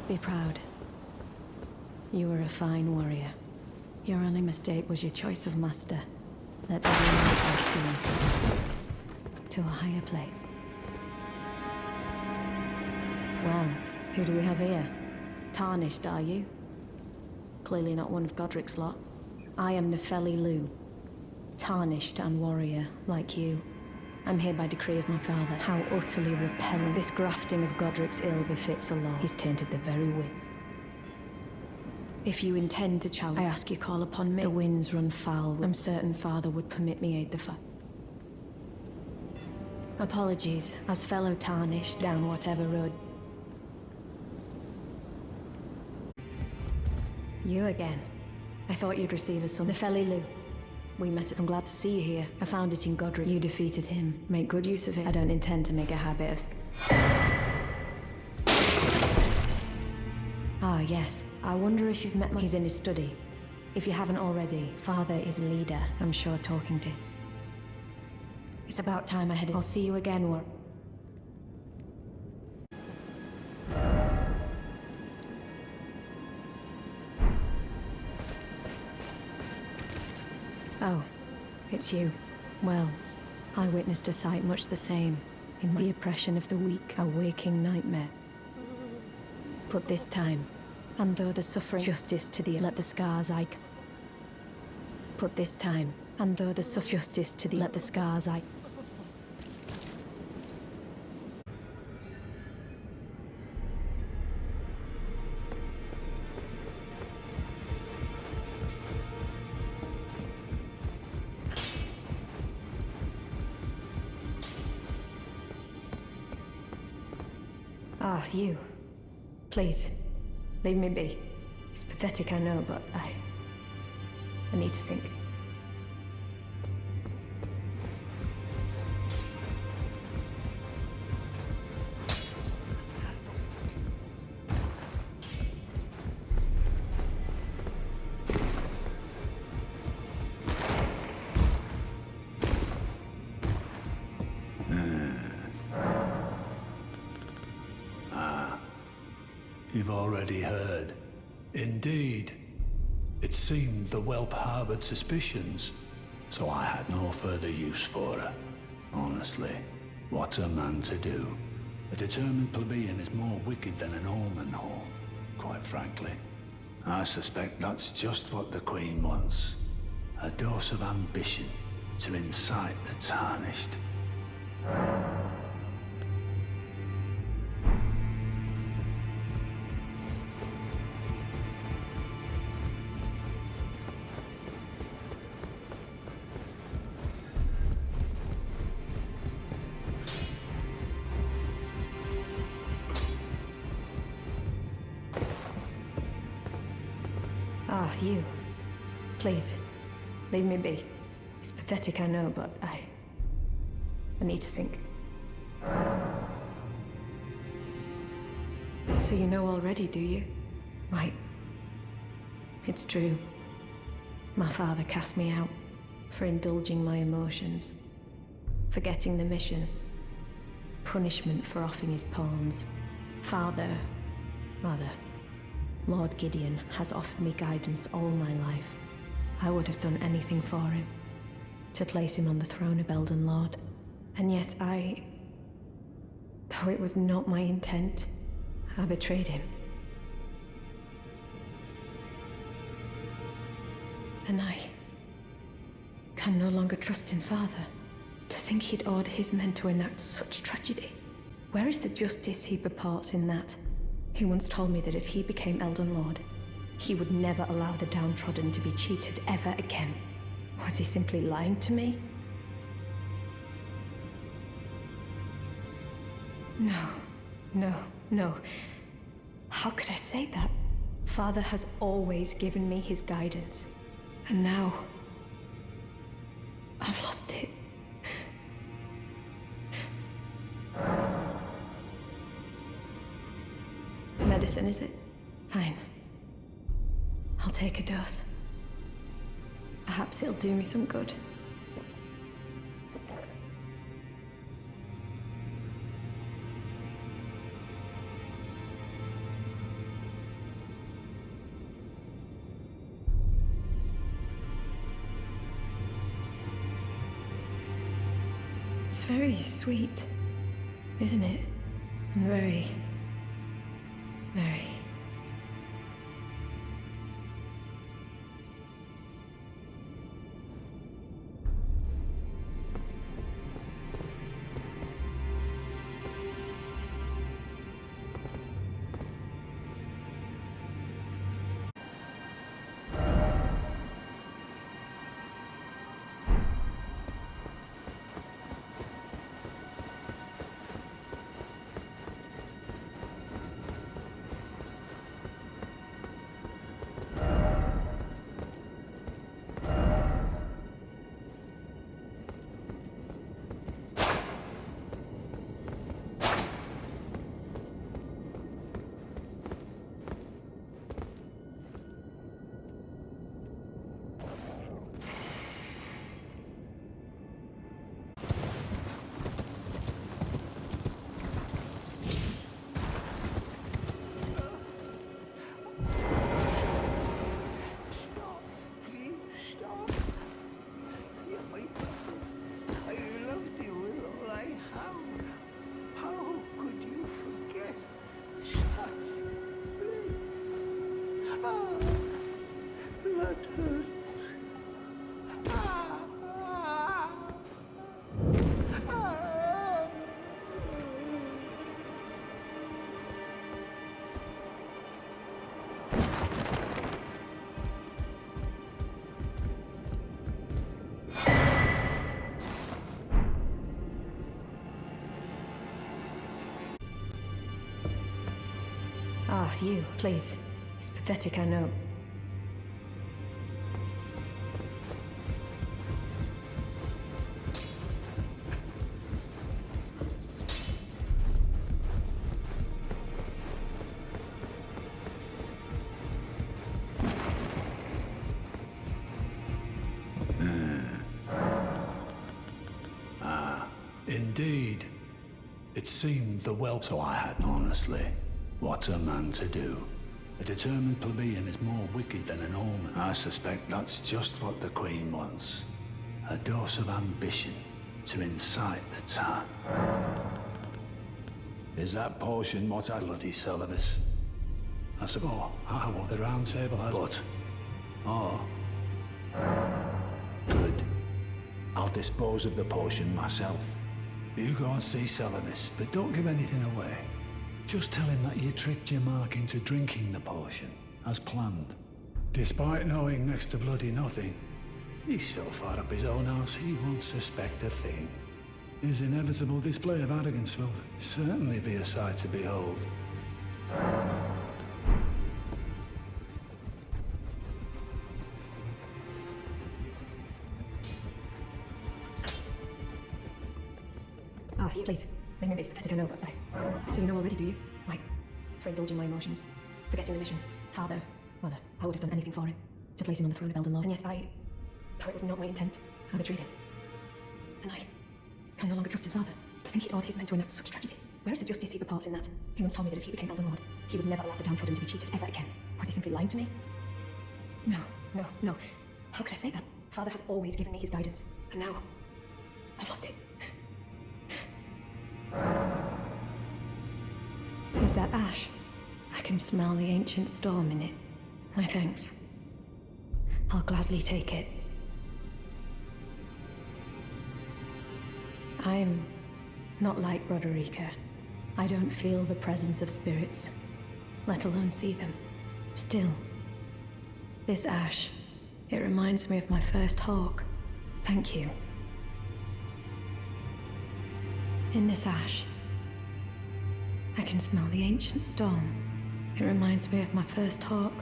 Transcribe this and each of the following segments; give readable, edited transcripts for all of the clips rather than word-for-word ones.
Be proud. You were a fine warrior. Your only mistake was your choice of master. Let the wind lift you to a higher place. Well, who do we have here? Tarnished, are you? Clearly not one of Godric's lot. I am Nefeli Lu. Tarnished and warrior, like you. I'm here by decree of my father. How utterly repellent. This grafting of Godric's ill befits a law. He's tainted the very wind. If you intend to challenge, I ask you call upon me. The winds run foul. I'm certain father would permit me aid the fight. Apologies, as fellow Tarnished, down whatever road. You again. I thought you'd receive a son. Nefeli Lu. We met at... I'm glad to see you here. I found it in Godric. You defeated him. Make good use of it. I don't intend to make a habit of... Ah, yes. I wonder if you've met my... He's in his study. If you haven't already, father is leader, I'm sure, talking to. It's about time I headed. I'll see you again, War. Oh, it's you. Well, I witnessed a sight much the same. In the oppression of the weak, a waking nightmare. But this time, and though the suffering... Justice to the... Let the scars I... But this time, and though the justice to the... Let the scars I... Ah, you. Please, leave me be. It's pathetic, I know, but I need to think. You've already heard. Indeed. It seemed the whelp harbored suspicions, so I had no further use for her. Honestly, what's a man to do? A determined plebeian is more wicked than an omen horn, quite frankly. I suspect that's just what the Queen wants. A dose of ambition to incite the Tarnished. Ah, you. Please, leave me be. It's pathetic, I know, but I need to think. So you know already, do you? Right. It's true. My father cast me out for indulging my emotions, forgetting the mission, punishment for offing his pawns. Rather, Lord Gideon has offered me guidance all my life. I would have done anything for him, to place him on the throne of Elden Lord. And yet though it was not my intent, I betrayed him. And I can no longer trust in Father. To think he'd order his men to enact such tragedy. Where is the justice he purports in that? He once told me that if he became Elden Lord, he would never allow the downtrodden to be cheated ever again. Was he simply lying to me? No. How could I say that? Father has always given me his guidance. And now, I've lost it. Medicine, is it? Fine. I'll take a dose. Perhaps it'll do me some good. very sweet, isn't it? And very, very. Ah, you, please. It's pathetic, I know. Indeed. It seemed the well, so I had, honestly. What's a man to do? A determined plebeian is more wicked than an omen. I suspect that's just what the Queen wants. A dose of ambition to incite the time. Is that potion what I bloody Sullivan? I suppose I want the round table has. But, oh, good. I'll dispose of the potion myself. You go and see Sullivan, but don't give anything away. Just tell him that you tricked your mark into drinking the potion, as planned. Despite knowing next to bloody nothing, he's so far up his own arse he won't suspect a thing. His inevitable display of arrogance will certainly be a sight to behold. Ah, here, please. Maybe it's pathetic, I know, but so you know already, do you? Why? For indulging my emotions. Forgetting the mission. Father, mother, I would have done anything for him. To place him on the throne of Elden Lord. And yet though it was not my intent, I betrayed him. And I can no longer trust him, Father. To think he'd ordered his men to enact such tragedy. Where is the justice he reports in that? He once told me that if he became Elden Lord, he would never allow the downtrodden to be cheated ever again. Was he simply lying to me? No. How could I say that? Father has always given me his guidance, and now I've lost it. Is that ash? I can smell the ancient storm in it. My thanks. I'll gladly take it. I'm not like Broderica. I don't feel the presence of spirits, let alone see them. Still, this ash, it reminds me of my first hawk. Thank you. In this ash, I can smell the ancient storm. It reminds me of my first hawk.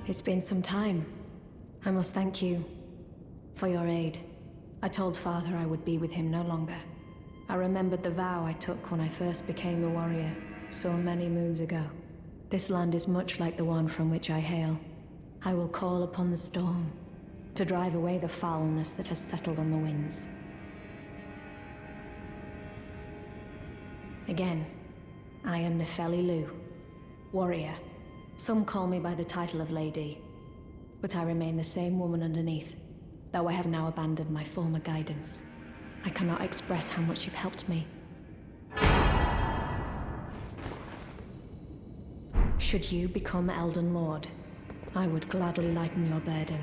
It's been some time. I must thank you for your aid. I told Father I would be with him no longer. I remembered the vow I took when I first became a warrior, so many moons ago. This land is much like the one from which I hail. I will call upon the storm, to drive away the foulness that has settled on the winds. Again, I am Nefeli Lu, warrior. Some call me by the title of Lady, but I remain the same woman underneath, though I have now abandoned my former guidance. I cannot express how much you've helped me. Should you become Elden Lord, I would gladly lighten your burden.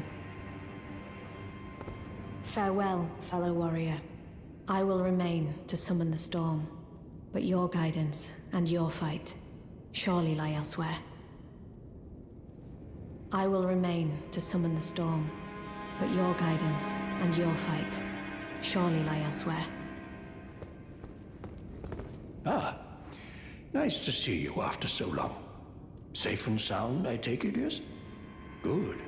Farewell, fellow warrior. I will remain to summon the storm, but your guidance and your fight surely lie elsewhere. I will remain to summon the storm, but your guidance and your fight surely lie elsewhere. Ah, nice to see you after so long. Safe and sound, I take it, yes? Good.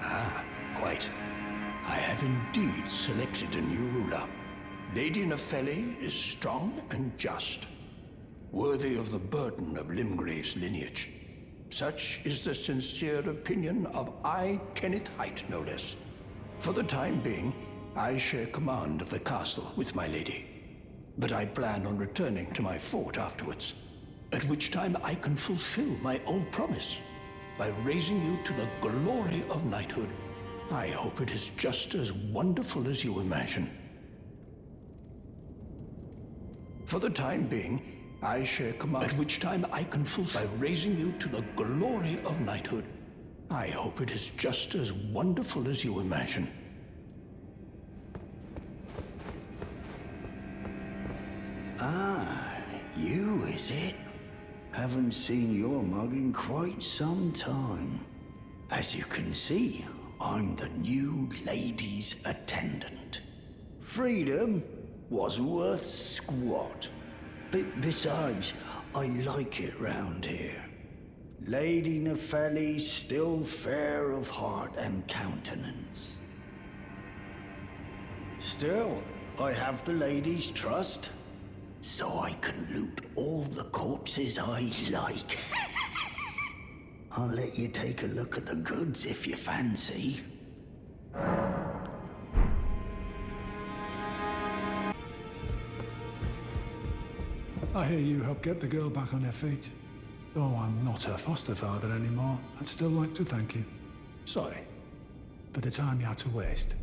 Ah, quite. I have indeed selected a new ruler. Lady Nefeli is strong and just, worthy of the burden of Limgrave's lineage. Such is the sincere opinion of I, Kenneth Height, no less. For the time being, I share command of the castle with my lady. But I plan on returning to my fort afterwards, at which time I can fulfill my old promise by raising you to the glory of knighthood. I hope it is just as wonderful as you imagine. For the time being, I share command, at which time I can fulfill by raising you to the glory of knighthood. I hope it is just as wonderful as you imagine. Ah, you is it? Haven't seen your mug in quite some time. As you can see, I'm the new lady's attendant. Freedom was worth squat. Besides, I like it round here. Lady Nefeli's still fair of heart and countenance. Still, I have the lady's trust, so I can loot all the corpses I like. I'll let you take a look at the goods if you fancy. I hear you helped get the girl back on her feet. Though I'm not her foster father anymore, I'd still like to thank you. Sorry for the time you had to waste.